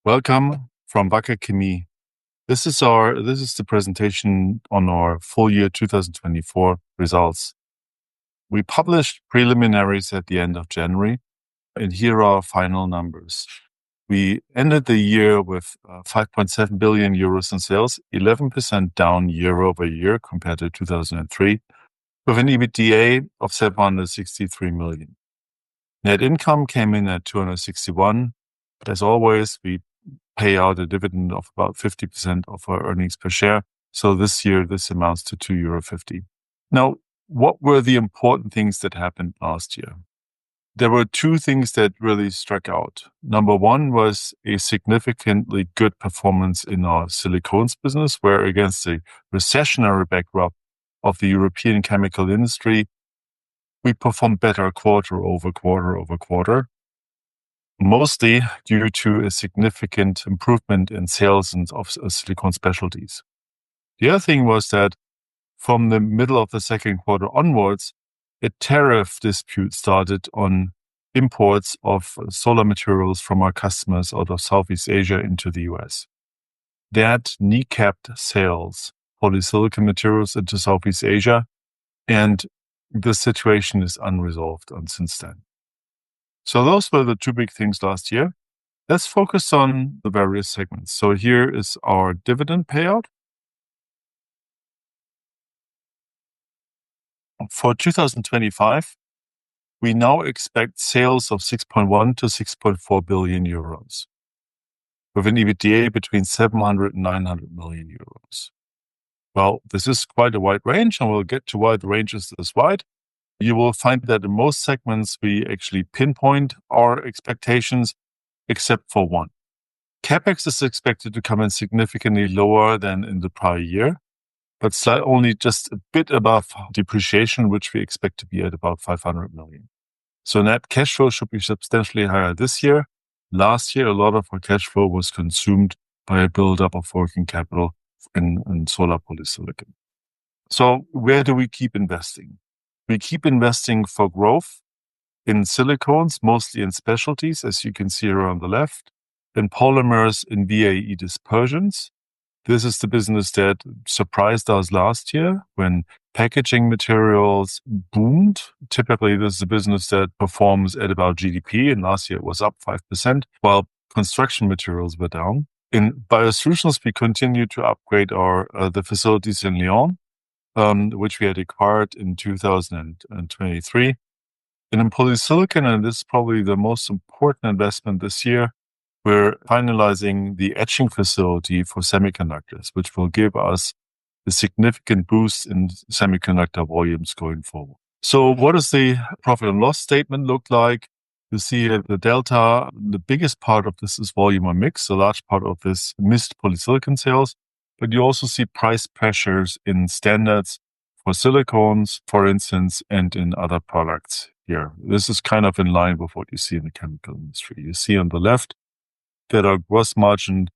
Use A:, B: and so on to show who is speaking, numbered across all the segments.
A: Welcome from Wacker Chemie. This is the presentation on our full year 2024 results. We published preliminaries at the end of January, and here are our final numbers. We ended the year with 5.7 billion euros in sales, 11% down year over year compared to 2003, with an EBITDA of 763 million. Net income came in at 261, but as always, we pay out a dividend of about 50% of our earnings per share. So this year, this amounts to €2.50. Now, what were the important things that happened last year? There were two things that really struck out. Number one was a significantly good performance in our silicones business, where against the recessionary backdrop of the European chemical industry, we performed better quarter over quarter, mostly due to a significant improvement in sales of silicone specialties. The other thing was that from the middle of the second quarter onwards, a tariff dispute started on imports of solar materials from our customers out of Southeast Asia into the US. That kneecapped sales polysilicon materials into Southeast Asia, and the situation is unresolved since then. So those were the two big things last year. Let's focus on the various segments. So here is our dividend payout. For 2025, we now expect sales of 6.1 to 6.4 billion euros, with an EBITDA between 700 and 900 million euros. Well, this is quite a wide range, and we'll get to why the range is this wide. You will find that in most segments, we actually pinpoint our expectations, except for one. CapEx is expected to come in significantly lower than in the prior year, but only just a bit above depreciation, which we expect to be at about 500 million. So net cash flow should be substantially higher this year. Last year, a lot of our cash flow was consumed by a buildup of working capital in solar polysilicon. So where do we keep investing? We keep investing for growth in silicones, mostly in specialties, as you can see here on the left, in polymers, in VAE dispersions. This is the business that surprised us last year when packaging materials boomed. Typically, this is a business that performs at about GDP, and last year it was up 5%, while construction materials were down. In BIOSOLUTIONS, we continue to upgrade the facilities in Lyon, which we had acquired in 2023. And in polysilicon, and this is probably the most important investment this year, we're finalizing the etching facility for semiconductors, which will give us a significant boost in semiconductor volumes going forward. So what does the profit and loss statement look like? You see the delta. The biggest part of this is volume or mix. A large part of this missed polysilicon sales. But you also see price pressures in standards for silicones, for instance, and in other products here. This is kind of in line with what you see in the chemical industry. You see on the left that our gross margin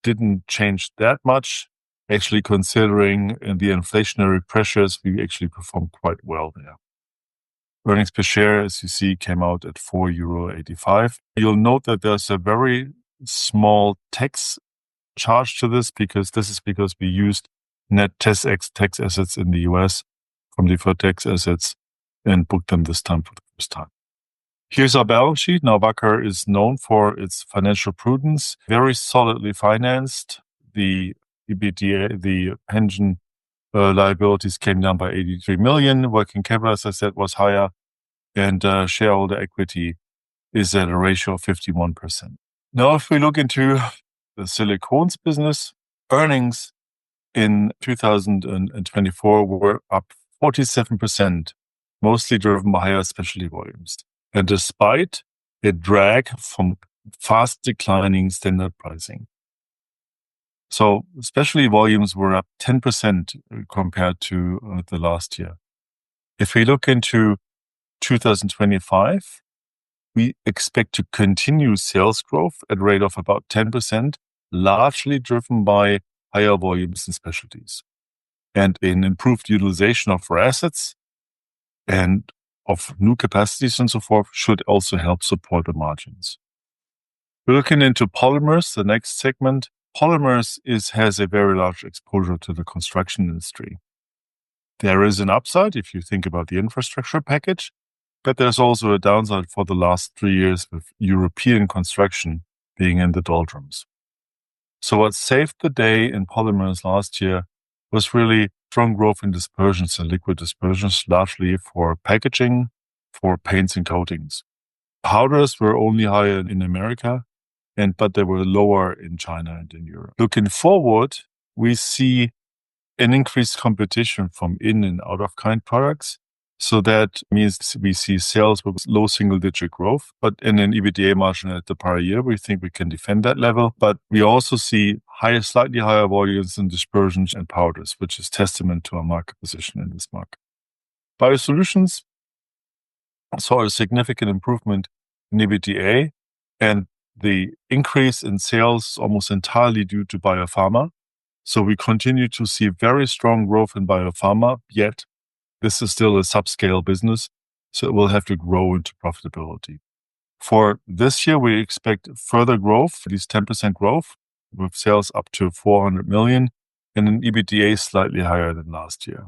A: didn't change that much. Actually, considering the inflationary pressures, we actually performed quite well there. Earnings per share, as you see, came out at €4.85. You'll note that there's a very small tax charge to this because we used net tax assets in the US from deferred tax assets and booked them this time for the first time. Here's our balance sheet. Now, Wacker is known for its financial prudence, very solidly financed. The EBITDA, the pension liabilities came down by 83 million. Working capital, as I said, was higher, and shareholder equity is at a ratio of 51%. Now, if we look into the silicones business, earnings in 2024 were up 47%, mostly driven by higher specialty volumes, and despite a drag from fast declining standard pricing. So specialty volumes were up 10% compared to the last year. If we look into 2025, we expect to continue sales growth at a rate of about 10%, largely driven by higher volumes in specialties and in improved utilization of our assets and of new capacities and so forth should also help support the margins. We're looking into polymers, the next segment. Polymers has a very large exposure to the construction industry. There is an upside if you think about the infrastructure package, but there's also a downside for the last 3 years with European construction being in the doldrums. So what saved the day in polymers last year was really strong growth in dispersions and liquid dispersions, largely for packaging, for paints and coatings. Powders were only higher in America, but they were lower in China and in Europe. Looking forward, we see an increased competition from in and out of kind products. So that means we see sales with low single-digit growth, but in an EBITDA margin at the prior year, we think we can defend that level. But we also see slightly higher volumes in dispersions and powders, which is testament to our market position in this market. BIOSOLUTIONS saw a significant improvement in EBITDA, and the increase in sales almost entirely due to biopharma. So we continue to see very strong growth in biopharma, yet this is still a subscale business, so it will have to grow into profitability. For this year, we expect further growth, at least 10% growth, with sales up to 400 million and an EBITDA slightly higher than last year.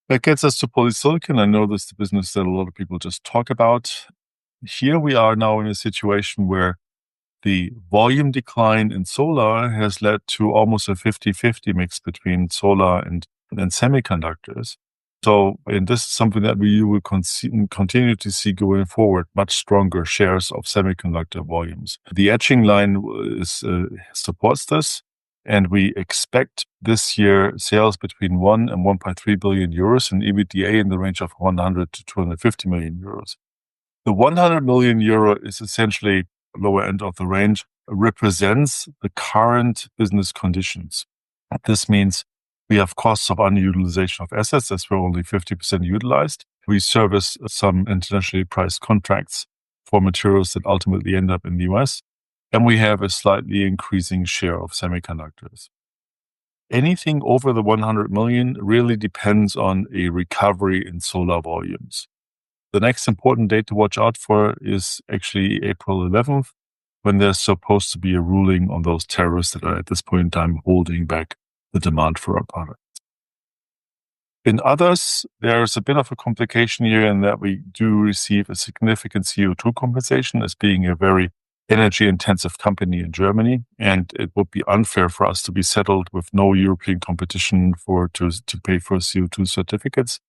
A: That gets us to polysilicon. I know this is the business that a lot of people just talk about. Here we are now in a situation where the volume decline in solar has led to almost a 50-50 mix between solar and semiconductors. So, and this is something that we will continue to see going forward, much stronger shares of semiconductor volumes. The etching line supports this, and we expect this year sales between 1 and 1.3 billion euros and EBITDA in the range of 100 to 250 million euros. The 100 million euro is essentially lower end of the range, represents the current business conditions. This means we have costs of underutilization of assets as we're only 50% utilized. We service some internationally priced contracts for materials that ultimately end up in the US, and we have a slightly increasing share of semiconductors. Anything over the 100 million really depends on a recovery in solar volumes. The next important date to watch out for is actually April 11th, when there's supposed to be a ruling on those tariffs that are at this point in time holding back the demand for our products. In others, there's a bit of a complication here in that we do receive a significant CO2 compensation as being a very energy-intensive company in Germany, and it would be unfair for us to be settled with no European competition to pay for CO2 certificates.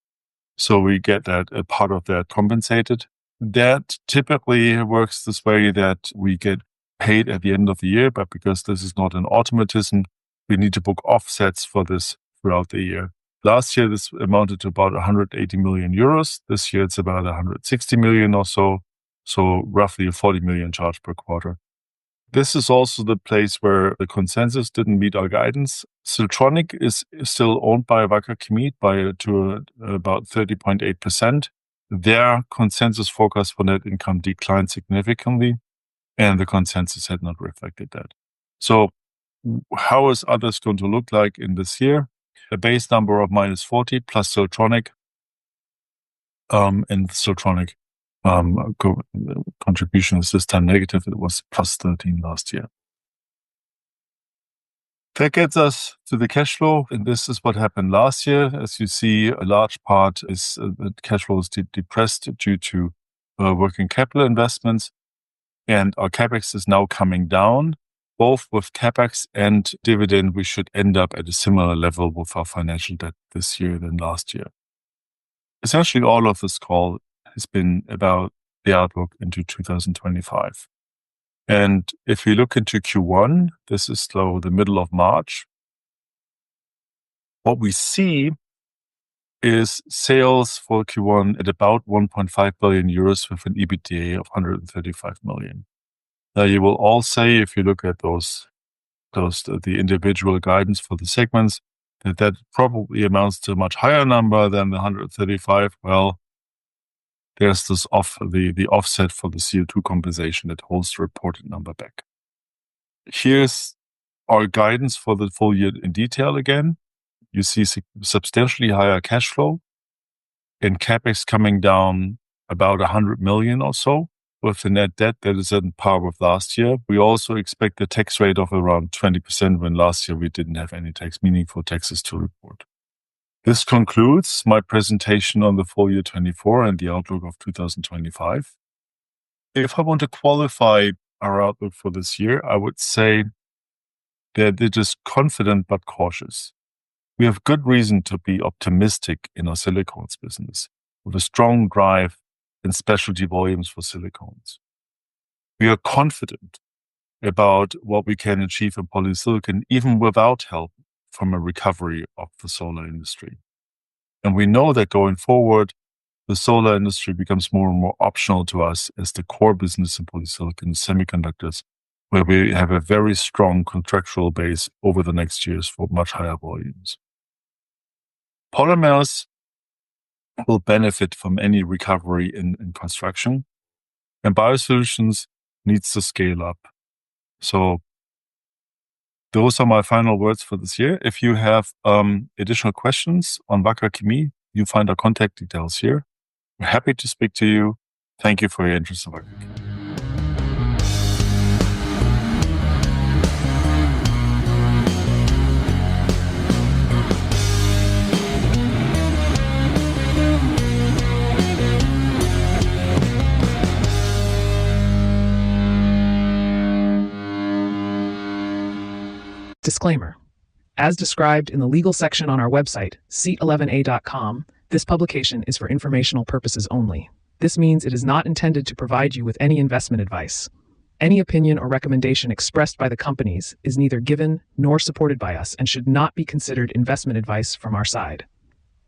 A: So we get that a part of that compensated. That typically works this way that we get paid at the end of the year, but because this is not an automatism, we need to book offsets for this throughout the year. Last year, this amounted to about 180 million euros. This year, it's about 160 million or so. So roughly a 40 million charge per quarter. This is also the place where the consensus didn't meet our guidance. Siltronic is still owned by Wacker Chemie to about 30.8%. Their consensus forecast for net income declined significantly, and the consensus had not reflected that. So how is others going to look like in this year? A base number of minus 40 plus Siltronic, and Siltronic contribution is this time negative. It was plus 13 last year. That gets us to the cash flow, and this is what happened last year. As you see, a large part is the cash flow is depressed due to working capital investments, and our capex is now coming down. Both with capex and dividend, we should end up at a similar level with our financial debt this year than last year. Essentially, all of this call has been about the outlook into 2025. And if we look into Q1, this is the middle of March, what we see is sales for Q1 at about 1.5 billion euros with an EBITDA of 135 million. Now, you will all say, if you look at the individual guidance for the segments, that probably amounts to a much higher number than the 135. Well, there's this the offset for the CO2 compensation that holds the reported number back. Here's our guidance for the full year in detail again. You see substantially higher cash flow and capex coming down about 100 million or so. with the net debt that is on par with last year. We also expect a tax rate of around 20% when last year we didn't have any meaningful taxes to report. This concludes my presentation on the full year 24 and the outlook of 2025. If I want to qualify our outlook for this year, I would say that it is confident but cautious. We have good reason to be optimistic in our silicones business, with a strong drive in specialty volumes for silicones. We are confident about what we can achieve in polysilicon, even without help from a recovery of the solar industry. And we know that going forward, the solar industry becomes more and more optional to us as the core business in polysilicon semiconductors, where we have a very strong contractual base over the next years for much higher volumes. Polymers will benefit from any recovery in construction, and BIOSOLUTIONS needs to scale up. So those are my final words for this year. If you have additional questions on Wacker Chemie, you find our contact details here. We're happy to speak to you. Thank you for your interest in Wacker Chemie.
B: Disclaimer. As described in the legal section on our website, seat11a.com, this publication is for informational purposes only. This means it is not intended to provide you with any investment advice. Any opinion or recommendation expressed by the companies is neither given nor supported by us and should not be considered investment advice from our side.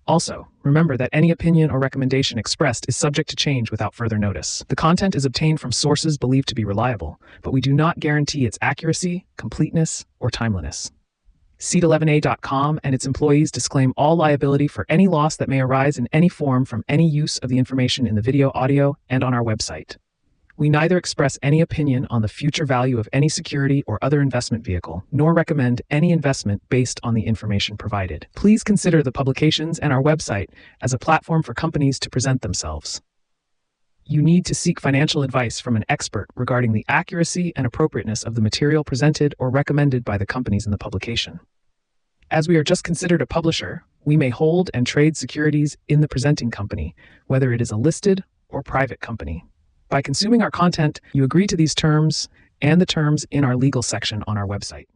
B: Also, remember that any opinion or recommendation expressed is subject to change without further notice. The content is obtained from sources believed to be reliable, but we do not guarantee its accuracy, completeness, or timeliness. Seat11a.com and its employees disclaim all liability for any loss that may arise in any form from any use of the information in the video, audio, and on our website. We neither express any opinion on the future value of any security or other investment vehicle, nor recommend any investment based on the information provided. Please consider the publications and our website as a platform for companies to present themselves. You need to seek financial advice from an expert regarding the accuracy and appropriateness of the material presented or recommended by the companies in the publication. As we are just considered a publisher, we may hold and trade securities in the presenting company, whether it is a listed or private company. By consuming our content, you agree to these terms and the terms in our legal section on our website.